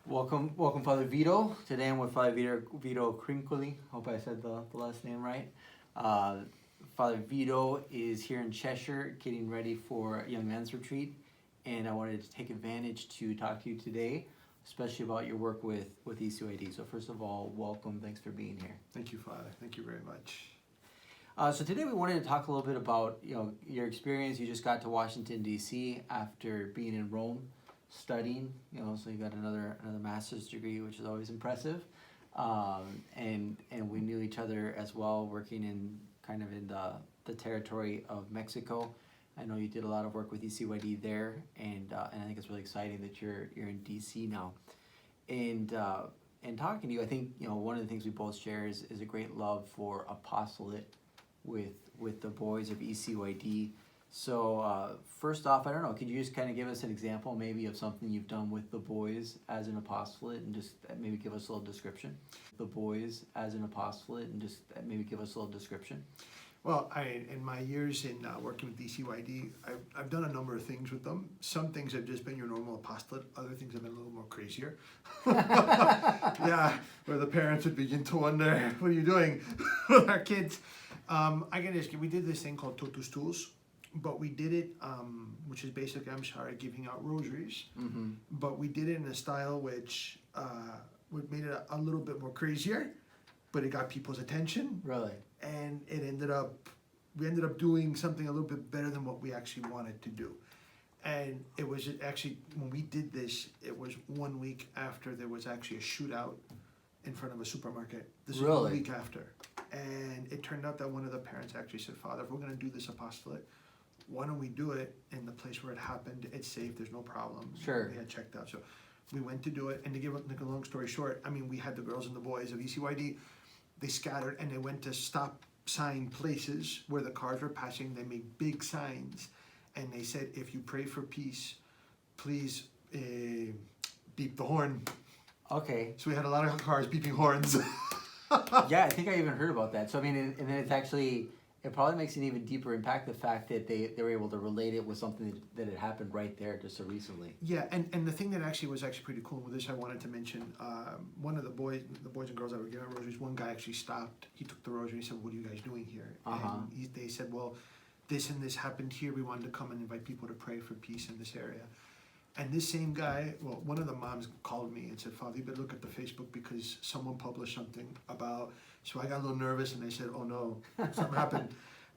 Welcome, Father Vito. Today I'm with Father Vito Crincoli. Hope I said the last name right. Father Vito is here in Cheshire getting ready for a young men's retreat, and I wanted to take advantage to talk to you today, especially about your work with ECYD. So first of all, welcome. Thanks for being here. Thank you, Father. Thank you very much. So today we wanted to talk a little bit about your experience. You just got to Washington D.C. after being in Rome, studying. So you got another master's degree, which is always impressive. And we knew each other as well, working in the territory of Mexico. I know you did a lot of work with ECYD there, and I think it's really exciting that you're in D.C. now. And talking to you, I think one of the things we both share is a great love for apostolate with the boys of ECYD. So first off, I don't know, could you just kind of give us an example maybe of something you've done with the boys as an apostolate, and just maybe give us a little description? The boys as an apostolate, and just maybe give us a little description. Well, in my years in working with ECYD, I've done a number of things with them. Some things have just been your normal apostolate. Other things have been a little more crazier. Yeah, where the parents would begin to wonder, what are you doing with our kids? We did this thing called Totus Tools, but we did it, which is basically, giving out rosaries. Mm-hmm. But we did it in a style which made it a little bit more crazier, but it got people's attention. Really? And we ended up doing something a little bit better than what we actually wanted to do. And it was actually, when we did this, it was 1 week after there was actually a shootout in front of a supermarket. This is Really? 1 week after. And it turned out that one of the parents actually said, Father, if we're going to do this apostolate, why don't we do it in the place where it happened? It's safe, there's no problem. Sure. We had checked out. So we went to do it. And to give a long story short, we had the girls and the boys of ECYD. They scattered and they went to stop sign places where the cars were passing. They made big signs and they said, if you pray for peace, please beep the horn. Okay. So we had a lot of cars beeping horns. Yeah, I think I even heard about that. So and then it's actually, it probably makes an even deeper impact, the fact that they were able to relate it with something that had happened right there just so recently. Yeah, and the thing that was pretty cool with this, I wanted to mention, one of the boys and girls that were giving rosaries, one guy actually stopped. He took the rosary and he said, what are you guys doing here? Uh-huh. And they said, well, this and this happened here. We wanted to come and invite people to pray for peace in this area. And this same guy, one of the moms called me and said, Father, you better look at the Facebook because someone published something about. So I got a little nervous and I said, oh no, something happened.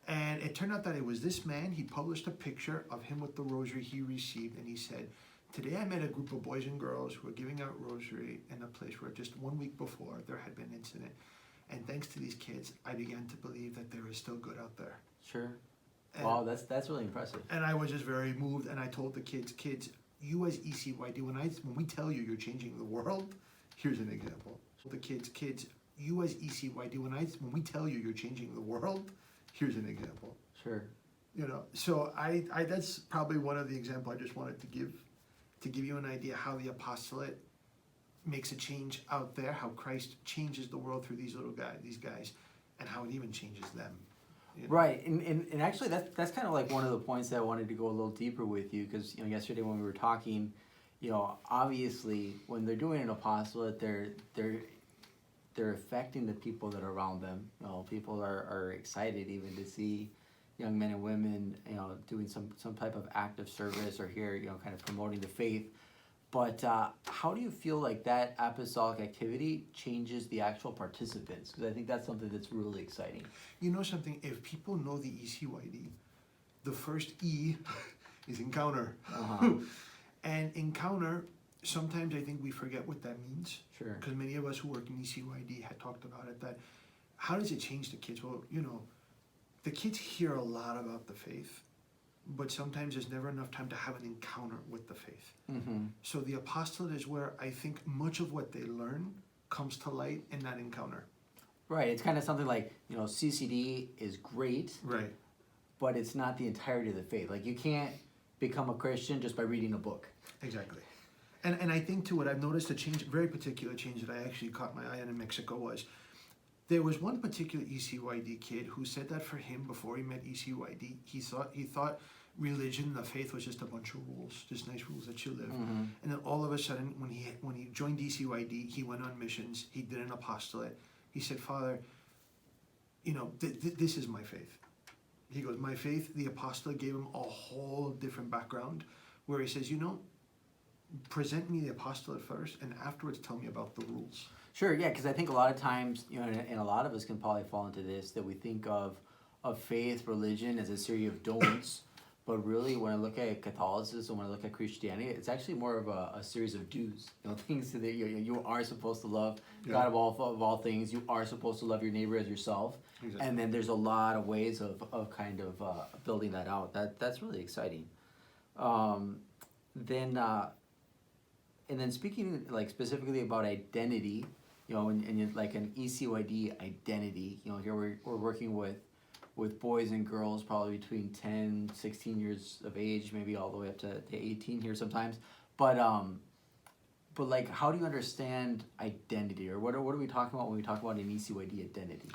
And it turned out that it was this man. He published a picture of him with the rosary he received. And he said, today I met a group of boys and girls who were giving out rosary in a place where just 1 week before there had been an incident. And thanks to these kids, I began to believe that there is still good out there. Sure. And, wow, that's really impressive. And I was just very moved. And I told the kids, you as ECYD, when we tell you you're changing the world, here's an example. So the kids, you as ECYD, when we tell you you're changing the world, here's an example. Sure. So I that's probably one of the examples I just wanted to give you an idea how the apostolate makes a change out there, how Christ changes the world through these guys, and how it even changes them. Right, and actually that's kind of like one of the points that I wanted to go a little deeper with you, because yesterday when we were talking, obviously when they're doing an apostolate, they're affecting the people that are around them. People are excited even to see young men and women doing some type of act of service, or here kind of promoting the faith. But how do you feel like that apostolic activity changes the actual participants? Because I think that's something that's really exciting. You know something? If people know the ECYD, the first E is encounter. Uh-huh. And encounter, sometimes I think we forget what that means. Sure. Because many of us who work in ECYD had talked about it, that how does it change the kids? Well, the kids hear a lot about the faith, but sometimes there's never enough time to have an encounter with the faith. Mm-hmm. So the apostolate is where I think much of what they learn comes to light in that encounter. Right. It's kind of something like, CCD is great. Right. But it's not the entirety of the faith. Like, you can't become a Christian just by reading a book. Exactly. And I think too, what I've noticed, very particular change that I actually caught my eye on in Mexico was, there was one particular ECYD kid who said that for him, before he met ECYD, he thought religion, the faith was just a bunch of rules, just nice rules that you live. Mm-hmm. And then all of a sudden, when he joined ECYD, he went on missions. He did an apostolate. He said, Father, you know, this is my faith. He goes, my faith, the apostolate gave him a whole different background where he says, you know, present me the apostolate first and afterwards tell me about the rules. Sure, yeah, because I think a lot of times, you know, and a lot of us can probably fall into this, that we think of faith, religion as a series of don'ts, but really when I look at Catholicism, when I look at Christianity, it's actually more of a series of do's. You know, things that you are supposed to love God of all things. You are supposed to love your neighbor as yourself. Exactly. And then there's a lot of ways of kind of building that out. That's really exciting. And then speaking like specifically about identity, you know, and like an ECYD identity, you know, here we're working with boys and girls probably between 10, 16 years of age, maybe all the way up to 18 here sometimes. But like, how do you understand identity, or what are we talking about when we talk about an ECYD identity?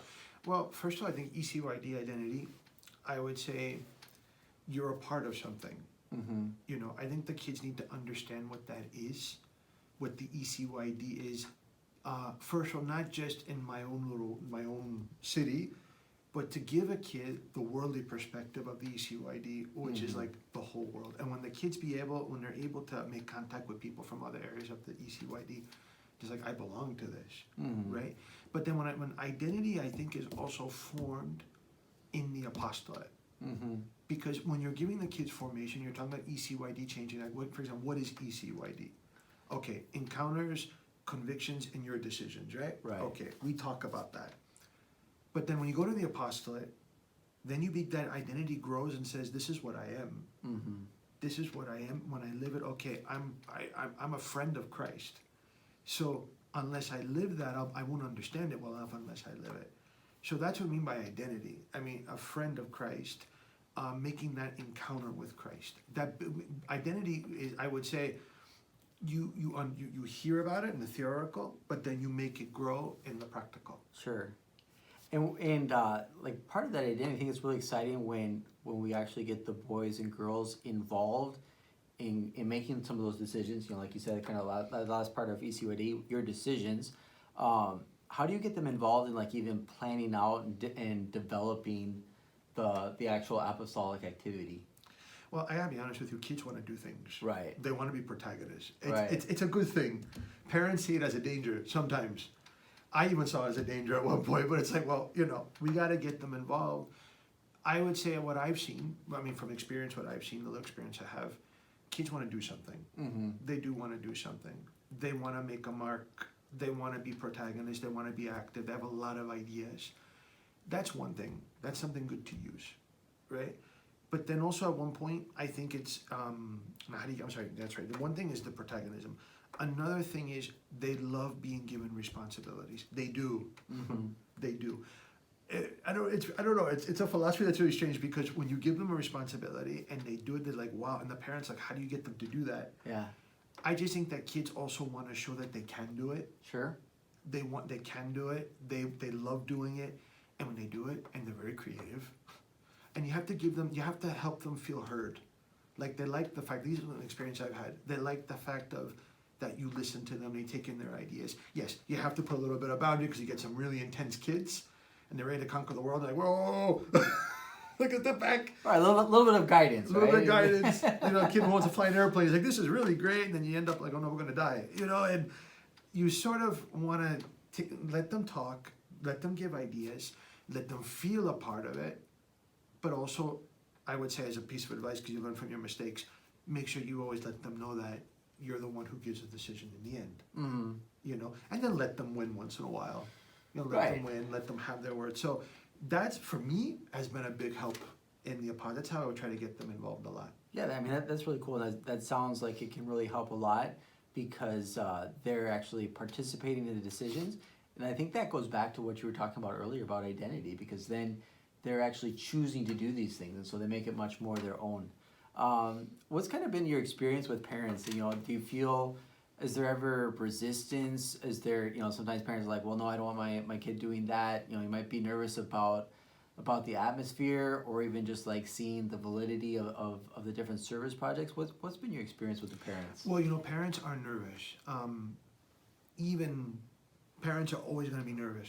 Well, first of all, I think ECYD identity, I would say you're a part of something. Mm-hmm. You know, I think the kids need to understand what that is, what the ECYD is. First of all, not just in my own city, but to give a kid the worldly perspective of the ECYD, which is like the whole world. And when the kids when they're able to make contact with people from other areas of the ECYD, just like, I belong to this, right? But then when identity, I think, is also formed in the apostolate. Mm-hmm. Because when you're giving the kids formation, you're talking about ECYD changing. Like, for example, what is ECYD? Okay, encounters, convictions, and your decisions, right? Right. Okay, we talk about that. But then when you go to the apostolate, then that identity grows and says, this is what I am. Mm-hmm. This is what I am when I live it. Okay, I'm a friend of Christ. So unless I live that up, I won't understand it well enough unless I live it. So that's what I mean by identity. I mean, a friend of Christ, making that encounter with Christ. That identity is, I would say, you hear about it in the theoretical, but then you make it grow in the practical. Sure. And like part of that identity, I think it's really exciting when we actually get the boys and girls involved in making some of those decisions. You know, like you said, kind of the last part of ECYD, your decisions. How do you get them involved in like even planning out and developing the actual apostolic activity? Well, I gotta be honest with you, kids want to do things. Right. They want to be protagonists. Right. It's a good thing. Parents see it as a danger sometimes. I even saw it as a danger at one point, but it's like, well, you know, we got to get them involved. I would say what I've seen, I mean, from experience, what I've seen, the little experience I have, kids want to do something. Mm-hmm. They do want to do something. They want to make a mark. They want to be protagonists. They want to be active. They have a lot of ideas. That's one thing. That's something good to use, right? But then also at one point, I think it's, I'm sorry, that's right. The one thing is the protagonism. Another thing is they love being given responsibilities. They do. Mm-hmm. They do. I don't know. It's a philosophy that's really strange because when you give them a responsibility and they do it, they're like, wow. And the parents like, how do you get them to do that? Yeah. I just think that kids also want to show that they can do it. Sure. They can do it. They love doing it, and when they do it, and they're very creative, and you have to help them feel heard. Like they like the fact, these are an experience I've had. They like the fact that you listen to them, they take in their ideas. Yes, you have to put a little bit of boundary because you get some really intense kids, and they're ready to conquer the world. They're like, whoa, look at the back. All right, a little bit of guidance. A little bit of guidance. You know, a kid who wants to fly an airplane. He's like, this is really great. And then you end up like, oh no, we're going to die. You know, and you sort of want to let them talk, let them give ideas, let them feel a part of it. But also, I would say as a piece of advice, because you learn from your mistakes, make sure you always let them know that you're the one who gives the decision in the end. Mm-hmm. You know, and then let them win once in a while. You know, let them win, let them have their word. So that's, for me, has been a big help in the apostolate. That's how I would try to get them involved a lot. Yeah, I mean, that's really cool. That sounds like it can really help a lot because they're actually participating in the decisions. And I think that goes back to what you were talking about earlier about identity, because then they're actually choosing to do these things, and so they make it much more their own. What's kind of been your experience with parents? You know, do you feel, is there ever resistance? Is there, you know, sometimes parents are like, well, no, I don't want my kid doing that. You know, you might be nervous about about the atmosphere, or even just like seeing the validity of the different service projects? What's been your experience with the parents? Well, parents are nervous. Even parents are always going to be nervous,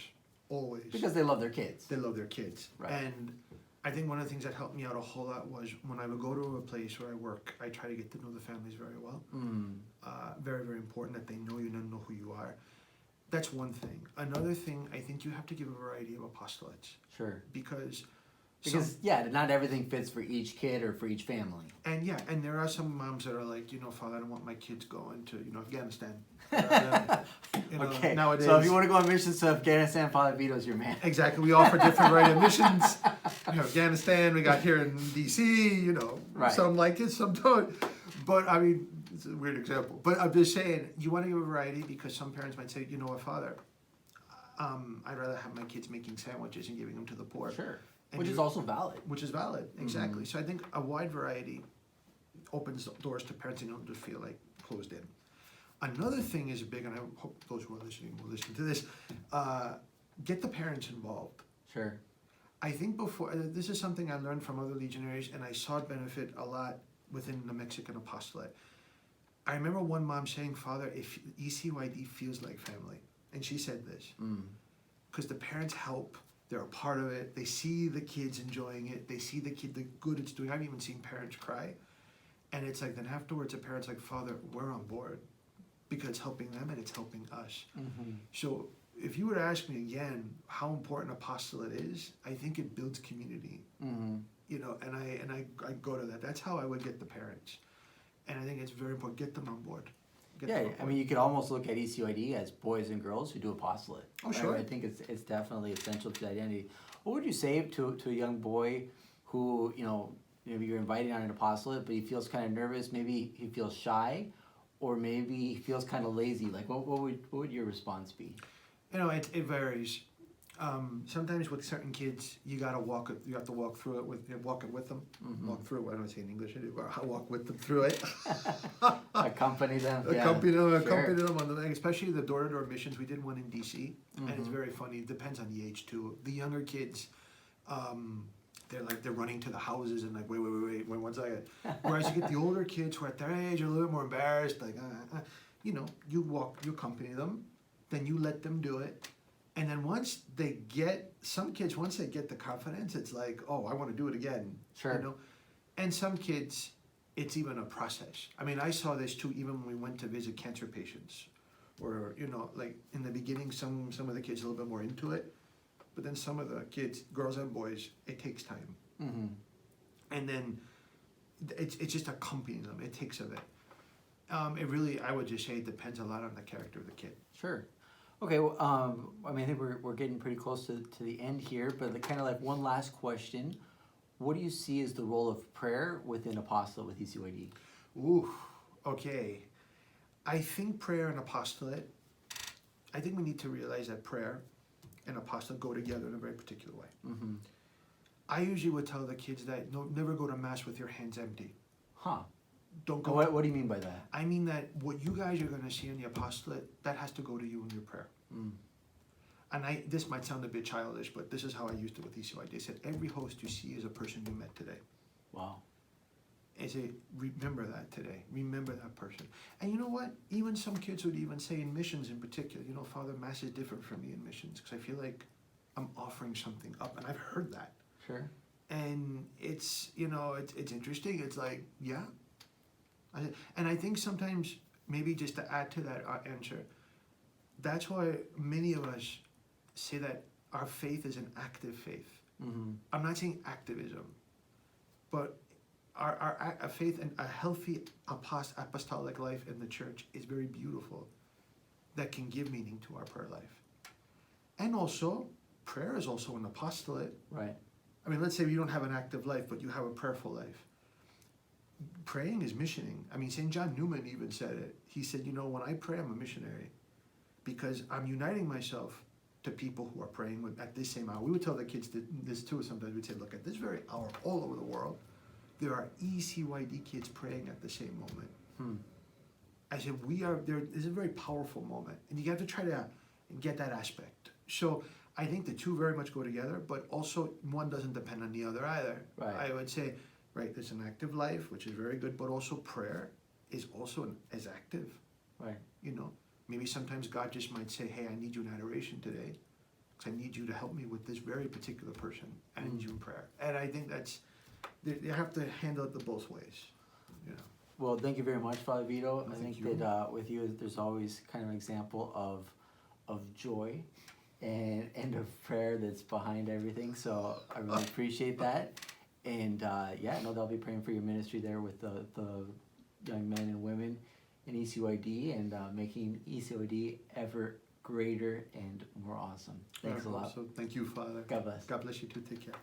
always. Because they love their kids. They love their kids. Right. And I think one of the things that helped me out a whole lot was when I would go to a place where I work, I try to get to know the families very well. Very, very important that they know you and know who you are. That's one thing. Another thing, I think you have to give a variety of apostolates. Sure. Because not everything fits for each kid or for each family. And there are some moms that are like, Father, I don't want my kids going to, Afghanistan. Okay. Nowadays. So if you want to go on missions to Afghanistan, Father Vito's your man. Exactly. We offer different missions. Afghanistan, we got here in DC, Right. Some like it, some don't. But I mean, it's a weird example. But I'm just saying, you want to give a variety because some parents might say, Father, I'd rather have my kids making sandwiches and giving them to the poor. Sure. Which is also valid. Which is valid, exactly. So I think a wide variety opens doors to parents and don't just feel like closed in. Another thing is big, and I hope those who are listening will listen to this, get the parents involved. Sure. I think this is something I learned from other legionaries, and I saw it benefit a lot within the Mexican apostolate. I remember one mom saying, Father, if ECYD feels like family, and she said this, because the parents help, they're a part of it, they see the kids enjoying it, they see the good it's doing. I've even seen parents cry, and it's like, then afterwards a parent's like, Father, we're on board, because it's helping them and it's helping us. So if you were to ask me again how important apostolate is, I think it builds community. And I go to that. That's how I would get the parents. And I think it's very important. Get them on board. I mean, you could almost look at ECYD as boys and girls who do apostolate. Oh, sure. I think it's definitely essential to the identity. What would you say to a young boy who, maybe you're inviting on an apostolate, but he feels kind of nervous, maybe he feels shy, or maybe he feels kind of lazy? Like, what would your response be? It varies. Sometimes with certain kids, you have to walk through it with them. Walk through it. I don't say in English. I walk with them through it. Accompany them. Accompany them on especially the door-to-door missions. We did one in DC, and it's very funny. It depends on the age too. The younger kids, they're running to the houses and like wait, one second. Whereas you get the older kids who are at their age are a little bit more embarrassed. Like, you accompany them, then you let them do it. And then once they get the confidence, it's like, oh, I want to do it again. Sure. And some kids, it's even a process. I mean, I saw this too, even when we went to visit cancer patients. Or, like in the beginning, some of the kids are a little bit more into it. But then some of the kids, girls and boys, it takes time. And then it's just accompanying them. It takes a bit. I would just say it depends a lot on the character of the kid. Sure. Okay, well, I mean, I think we're getting pretty close to the end here, but kind of like one last question. What do you see as the role of prayer within apostolate with ECYD? Ooh, okay. I think prayer and apostolate, I think we need to realize that prayer and apostolate go together in a very particular way. I usually would tell the kids that never go to Mass with your hands empty. Huh. Don't go. What do you mean by that? I mean that what you guys are going to see in the apostolate, that has to go to you in your prayer. And this might sound a bit childish, but this is how I used it with ECYD. They said, every host you see is a person you met today. Wow. I say, remember that today. Remember that person. And you know what? Even some kids would even say in missions in particular, Father, Mass is different for me in missions because I feel like I'm offering something up. And I've heard that. Sure. And it's, it's interesting. It's like, yeah. And I think sometimes, maybe just to add to that answer, that's why many of us say that our faith is an active faith. I'm not saying activism, but our faith and a healthy apostolic life in the church is very beautiful. That can give meaning to our prayer life. And also, prayer is also an apostolate. Right. I mean, let's say you don't have an active life, but you have a prayerful life. Praying is missioning. I mean, St. John Newman even said it. He said, when I pray, I'm a missionary because I'm uniting myself to people who are praying at this same hour. We would tell the kids this too sometimes. We'd say, look, at this very hour, all over the world, there are ECYD kids praying at the same moment. I said, this is a very powerful moment. And you have to try to get that aspect. So I think the two very much go together, but also one doesn't depend on the other either. Right. I would say, right, there's an active life, which is very good, but also prayer is also as active. Right. You know, maybe sometimes God just might say, hey, I need you in adoration today, because I need you to help me with this very particular person. I need you in prayer. And I think that's, you have to handle it the both ways. You know. Well, thank you very much, Father Vito. I Thank think you. that with you, there's always kind of an example of joy and of prayer that's behind everything. So I really appreciate that. And yeah, I know they'll be praying for your ministry there with the young men and women in ECYD and making ECYD ever greater and more awesome. Thanks a lot. So thank you, Father. God bless. God bless you too. Take care.